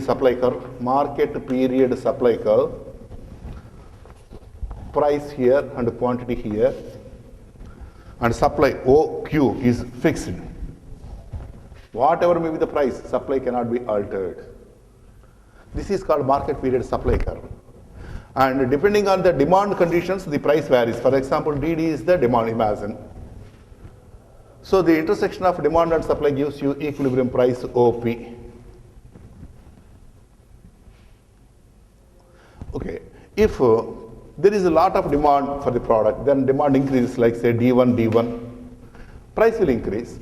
supply curve, market period supply curve, price here and quantity here, and supply OQ is fixed. Whatever may be the price, supply cannot be altered. This is called market period supply curve. And depending on the demand conditions, the price varies. For example, DD is the demand, imagine. So the intersection of demand and supply gives you equilibrium price OP. Okay, if there is a lot of demand for the product, then demand increases, like say D1, price will increase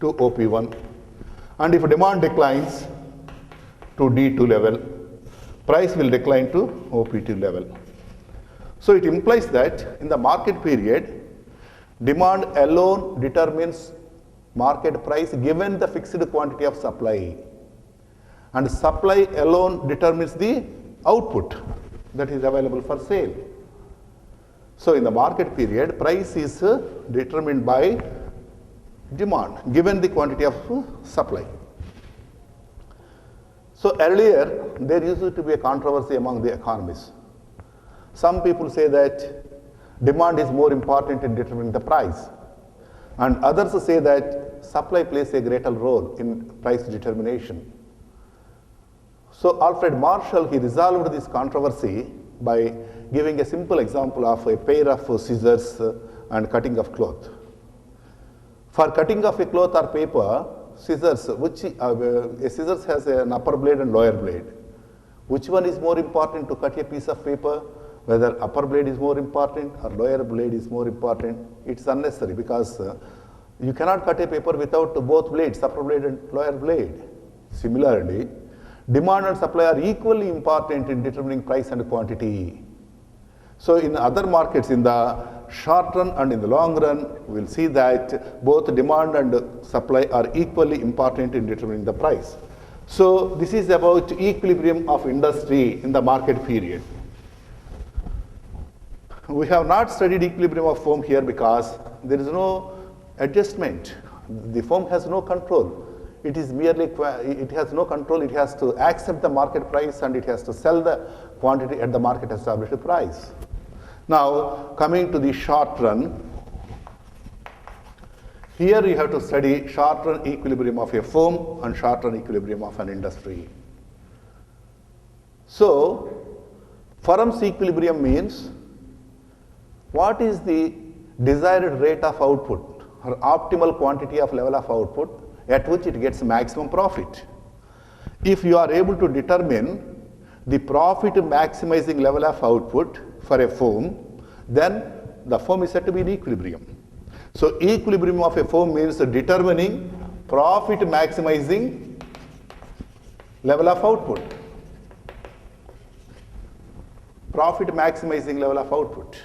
to OP1. And if demand declines to D2 level, price will decline to OP2 level. So it implies that in the market period, demand alone determines market price given the fixed quantity of supply. And supply alone determines the output that is available for sale. So in the market period, price is determined by demand given the quantity of supply. So earlier, there used to be a controversy among the economists. Some people say that demand is more important in determining the price, and others say that supply plays a greater role in price determination. So Alfred Marshall, he resolved this controversy by giving a simple example of a pair of scissors and cutting of cloth. For cutting of a cloth or paper, scissors, a scissors has an upper blade and lower blade. Which one is more important to cut a piece of paper? Whether upper blade is more important or lower blade is more important, it's unnecessary, because you cannot cut a paper without both blades, upper blade and lower blade. Similarly, demand and supply are equally important in determining price and quantity. So in other markets, in the short run and in the long run, we'll see that both demand and supply are equally important in determining the price. So this is about equilibrium of industry in the market period. We have not studied equilibrium of firm here because there is no adjustment. The firm has no control. It is merely, it has no control. It has to accept the market price and it has to sell the quantity at the market established price. Now, coming to the short run, here you have to study short run equilibrium of a firm and short run equilibrium of an industry. So, firm's equilibrium means what is the desired rate of output or optimal quantity of level of output at which it gets maximum profit. If you are able to determine the profit maximizing level of output for a firm, then the firm is said to be in equilibrium. So equilibrium of a firm means determining profit maximizing level of output. Profit maximizing level of output.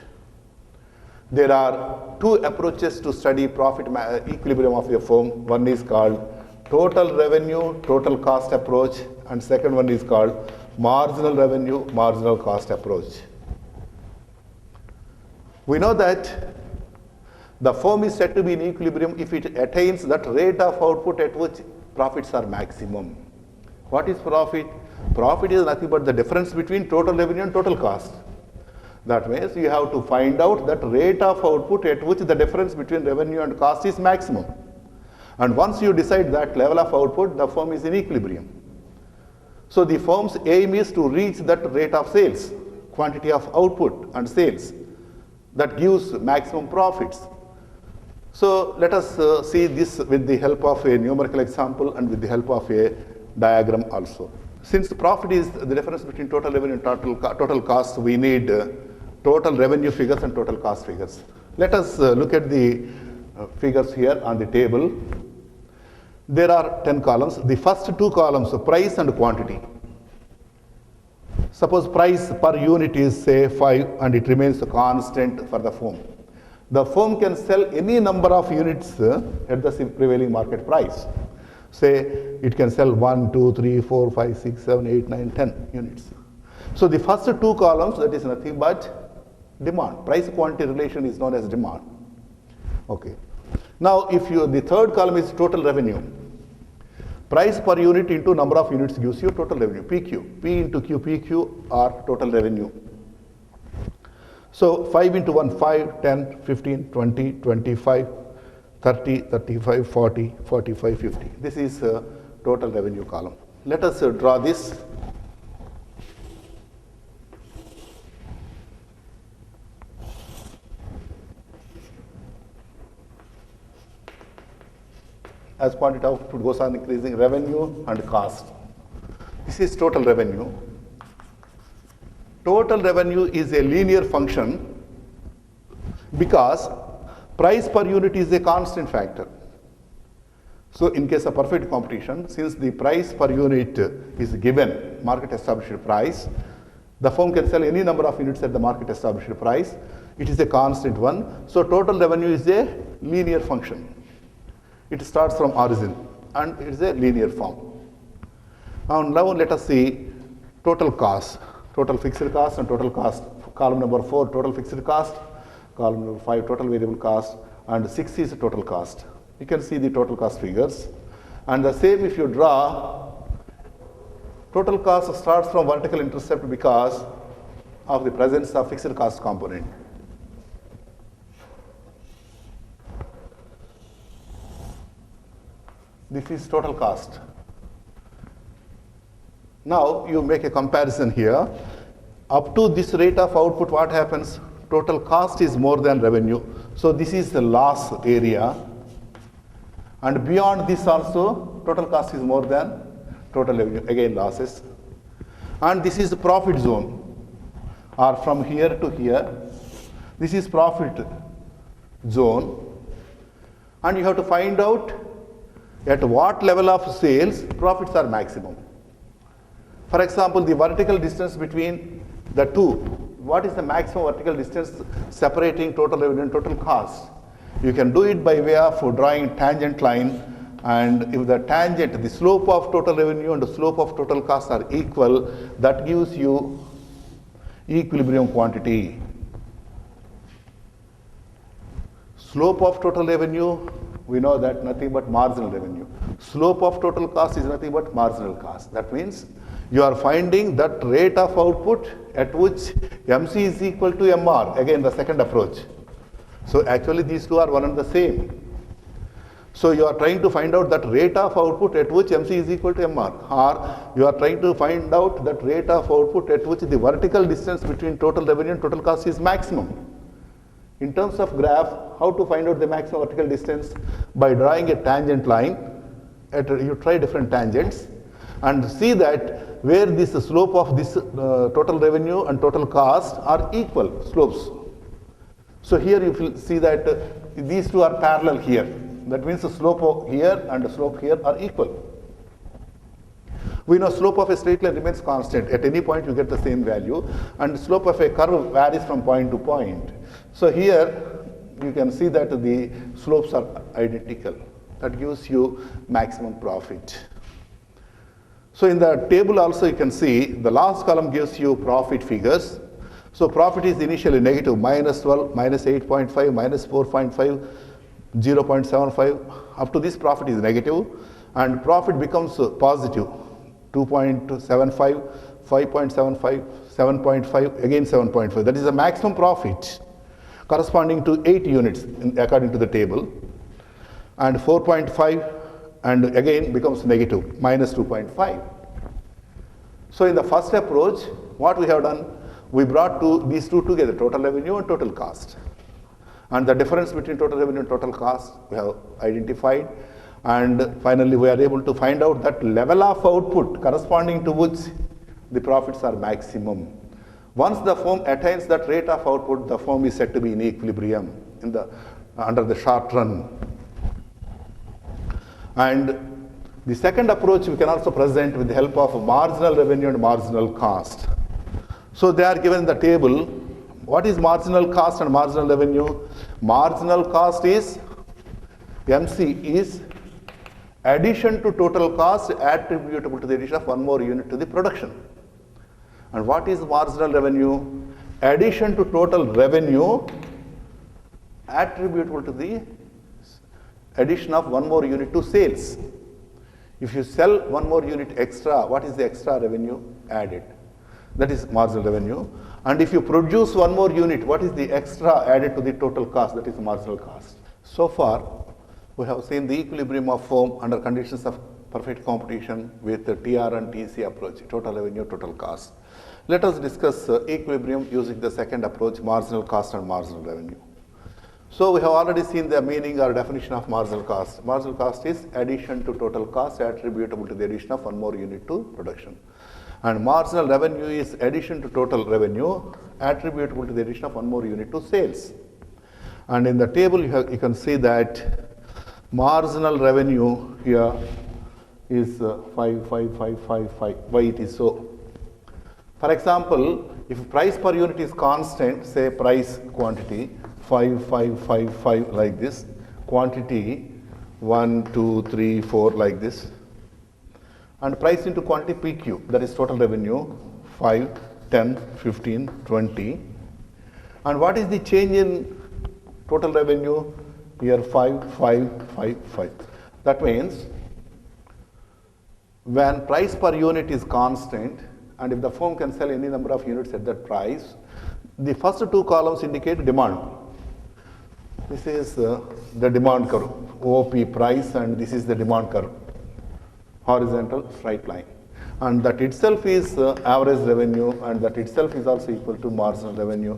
There are two approaches to study profit equilibrium of a firm. One is called total revenue, total cost approach, and second one is called marginal revenue, marginal cost approach. We know that the firm is said to be in equilibrium if it attains that rate of output at which profits are maximum. What is profit? Profit is nothing but the difference between total revenue and total cost. That means you have to find out that rate of output at which the difference between revenue and cost is maximum. And once you decide that level of output, the firm is in equilibrium. So the firm's aim is to reach that rate of sales, quantity of output and sales that gives maximum profits. So let us see this with the help of a numerical example and with the help of a diagram also. Since profit is the difference between total revenue and total cost, we need total revenue figures and total cost figures. Let us look at the figures here on the table. There are 10 columns. The first two columns, price and quantity. Suppose price per unit is say 5 and it remains constant for the firm. The firm can sell any number of units at the prevailing market price. Say it can sell 1, 2, 3, 4, 5, 6, 7, 8, 9, 10 units. So the first two columns, that is nothing but demand. Price quantity relation is known as demand. Okay. Now if the third column is total revenue. Price per unit into number of units gives you total revenue, PQ. P into Q, PQ are total revenue. So 5 into 1, 5, 10, 15, 20, 25, 30, 35, 40, 45, 50. This is total revenue column. Let us draw this. As pointed out, it goes on increasing revenue and cost. This is total revenue. Total revenue is a linear function because price per unit is a constant factor. So in case of perfect competition, since the price per unit is given, market established price, the firm can sell any number of units at the market established price. It is a constant one. So total revenue is a linear function. It starts from origin and it is a linear form. Now let us see total cost, total fixed cost and total cost. Column number 4, total fixed cost. Column number 5, total variable cost. And 6 is total cost. You can see the total cost figures. And the same if you draw, total cost starts from vertical intercept because of the presence of fixed cost component. This is total cost. Now you make a comparison here. Up to this rate of output, what happens? Total cost is more than revenue. So this is the loss area. And beyond this also, total cost is more than total revenue. Again, losses. And this is the profit zone. Or from here to here. This is profit zone. And you have to find out at what level of sales profits are maximum. For example, the vertical distance between the two. What is the maximum vertical distance separating total revenue and total cost? You can do it by way of drawing tangent line, and if the tangent, the slope of total revenue and the slope of total cost are equal, that gives you equilibrium quantity. Slope of total revenue, we know that nothing but marginal revenue. Slope of total cost is nothing but marginal cost. That means you are finding that rate of output at which MC is equal to MR, again the second approach. So actually these two are one and the same. So you are trying to find out that rate of output at which MC is equal to MR, or you are trying to find out that rate of output at which the vertical distance between total revenue and total cost is maximum. In terms of graph, how to find out the maximum vertical distance? By drawing a tangent line. You try different tangents and see that where this slope of this total revenue and total cost are equal slopes. So here you will see that these two are parallel here. That means the slope here and the slope here are equal. We know slope of a straight line remains constant. At any point you get the same value, and the slope of a curve varies from point to point. So here you can see that the slopes are identical. That gives you maximum profit. So in the table also you can see the last column gives you profit figures. So profit is initially negative, minus 12, minus 8.5, minus 4.5, 0.75. Up to this profit is negative, and profit becomes positive, 2.75, 5.75, 7.5, again 7.5. That is the maximum profit corresponding to 8 units according to the table, and 4.5 and again becomes negative, minus 2.5. So in the first approach, what we have done, we brought these two together, total revenue and total cost. And the difference between total revenue and total cost we have identified, and finally we are able to find out that level of output corresponding to which the profits are maximum. Once the firm attains that rate of output, the firm is said to be in equilibrium under the short run. And the second approach we can also present with the help of marginal revenue and marginal cost. So they are given in the table. What is marginal cost and marginal revenue? Marginal cost is, MC is addition to total cost attributable to the addition of one more unit to the production. And what is marginal revenue? Addition to total revenue attributable to the addition of one more unit to sales. If you sell one more unit extra, what is the extra revenue added? That is marginal revenue. And if you produce one more unit, what is the extra added to the total cost? That is marginal cost. So far, we have seen the equilibrium of firm under conditions of perfect competition with the TR and TC approach, total revenue, total cost. Let us discuss equilibrium using the second approach, marginal cost and marginal revenue. So we have already seen the meaning or definition of marginal cost. Marginal cost is addition to total cost attributable to the addition of one more unit to production. And marginal revenue is addition to total revenue attributable to the addition of one more unit to sales. And in the table you can see that marginal revenue here is 5. Why it is so? For example, if price per unit is constant, say price quantity 5 like this, quantity 1, 2, 3, 4 like this, and price into quantity PQ, that is total revenue 5, 10, 15, 20. And what is the change in total revenue? Here 5. That means when price per unit is constant, and if the firm can sell any number of units at that price, the first two columns indicate demand. This is the demand curve, OP price, and this is the demand curve, horizontal straight line. And that itself is average revenue, and that itself is also equal to marginal revenue.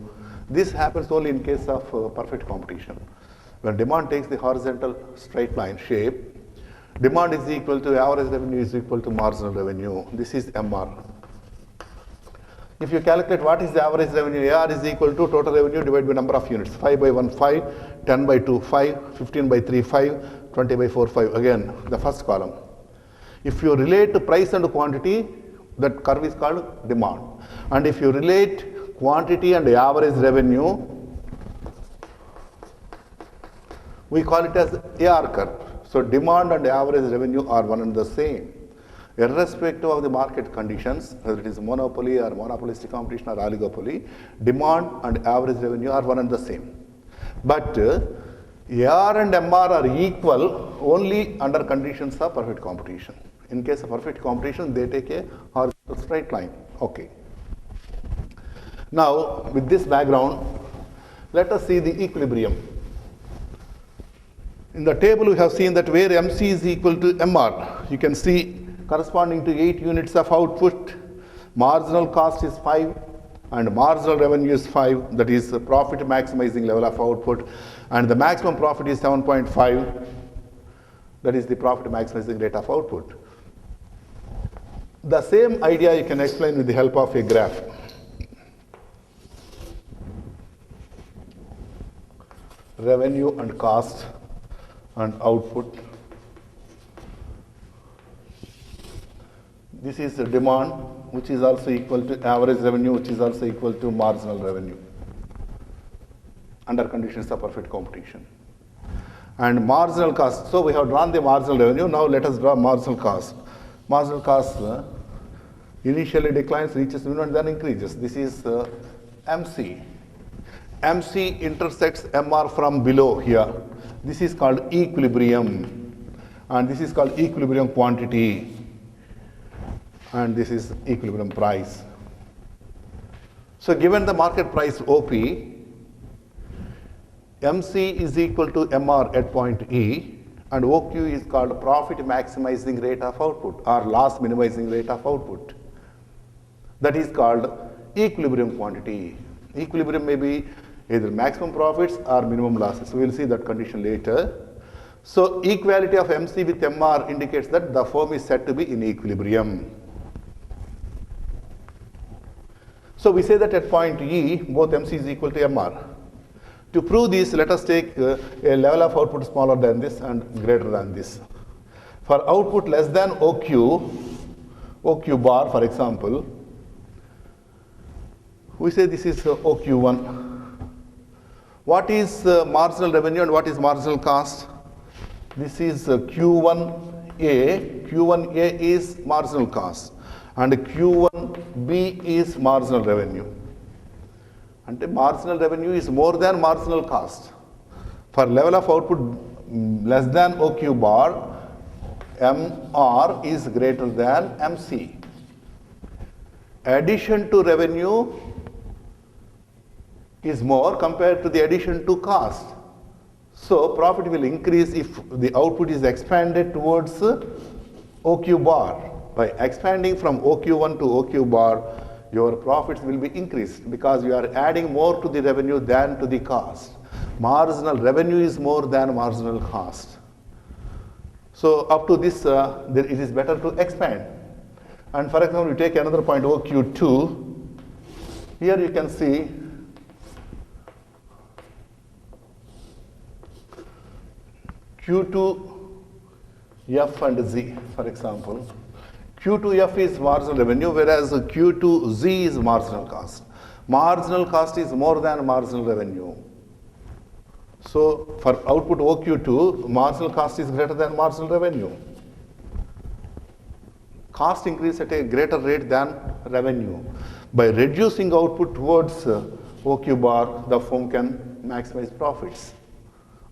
This happens only in case of perfect competition. When demand takes the horizontal straight line shape, demand is equal to average revenue is equal to marginal revenue. This is MR. If you calculate what is the average revenue, AR is equal to total revenue divided by number of units. 5 by 1, 5, 10 by 2, 5, 15 by 3, 5, 20 by 4, 5. Again, the first column. If you relate price and quantity, that curve is called demand. And if you relate quantity and average revenue, we call it as AR curve. So demand and average revenue are one and the same. Irrespective of the market conditions, whether it is monopoly or monopolistic competition or oligopoly, demand and average revenue are one and the same. But AR and MR are equal only under conditions of perfect competition. In case of perfect competition, they take a horizontal straight line. Okay. Now, with this background, let us see the equilibrium. In the table, we have seen that where MC is equal to MR, you can see corresponding to 8 units of output, marginal cost is 5 and marginal revenue is 5, that is the profit maximizing level of output, and the maximum profit is 7.5, that is the profit maximizing rate of output. The same idea you can explain with the help of a graph. Revenue and cost and output. This is the demand, which is also equal to average revenue, which is also equal to marginal revenue under conditions of perfect competition. And marginal cost. So we have drawn the marginal revenue. Now let us draw marginal cost. Marginal cost initially declines, reaches minimum, and then increases. This is MC. MC intersects MR from below here. This is called equilibrium. And this is called equilibrium quantity. And this is equilibrium price. So given the market price OP, MC is equal to MR at point E, and OQ is called profit maximizing rate of output or loss minimizing rate of output. That is called equilibrium quantity. Equilibrium may be either maximum profits or minimum losses. We will see that condition later. So equality of MC with MR indicates that the firm is said to be in equilibrium. So we say that at point E, both MC is equal to MR. To prove this, let us take a level of output smaller than this and greater than this. For output less than OQ bar, for example, we say this is OQ1. What is marginal revenue and what is marginal cost? This is Q1A. Q1A is marginal cost. And Q1B is marginal revenue. And the marginal revenue is more than marginal cost. For level of output less than OQ bar, MR is greater than MC. Addition to revenue is more compared to the addition to cost. So profit will increase if the output is expanded towards OQ bar. By expanding from OQ1 to OQ bar, your profits will be increased because you are adding more to the revenue than to the cost. Marginal revenue is more than marginal cost. So up to this, it is better to expand. And for example, you take another point, OQ2. Here you can see Q2, F and Z, for example. Q2F is marginal revenue, whereas Q2Z is marginal cost. Marginal cost is more than marginal revenue. So for output OQ2, marginal cost is greater than marginal revenue. Cost increase at a greater rate than revenue. By reducing output towards OQ bar, the firm can maximize profits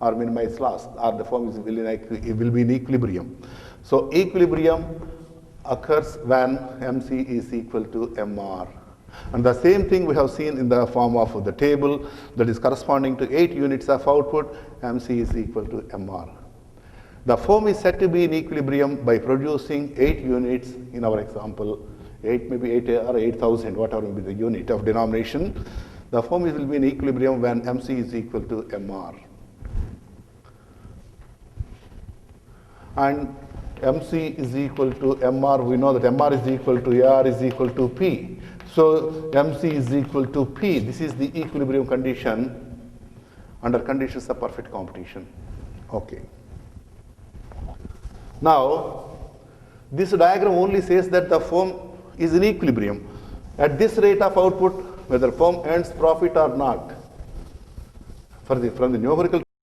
or minimize loss, or the firm will be in equilibrium. So equilibrium occurs when MC is equal to MR. And the same thing we have seen in the form of the table that is corresponding to 8 units of output, MC is equal to MR. The firm is said to be in equilibrium by producing 8 units in our example, 8 maybe 8 or 8,000, whatever may be the unit of denomination. The firm will be in equilibrium when MC is equal to MR. And MC is equal to MR, we know that MR is equal to AR is equal to P. So MC is equal to P. This is the equilibrium condition under conditions of perfect competition. Okay. Now, this diagram only says that the firm is in equilibrium. At this rate of output, whether firm earns profit or not, from the numerical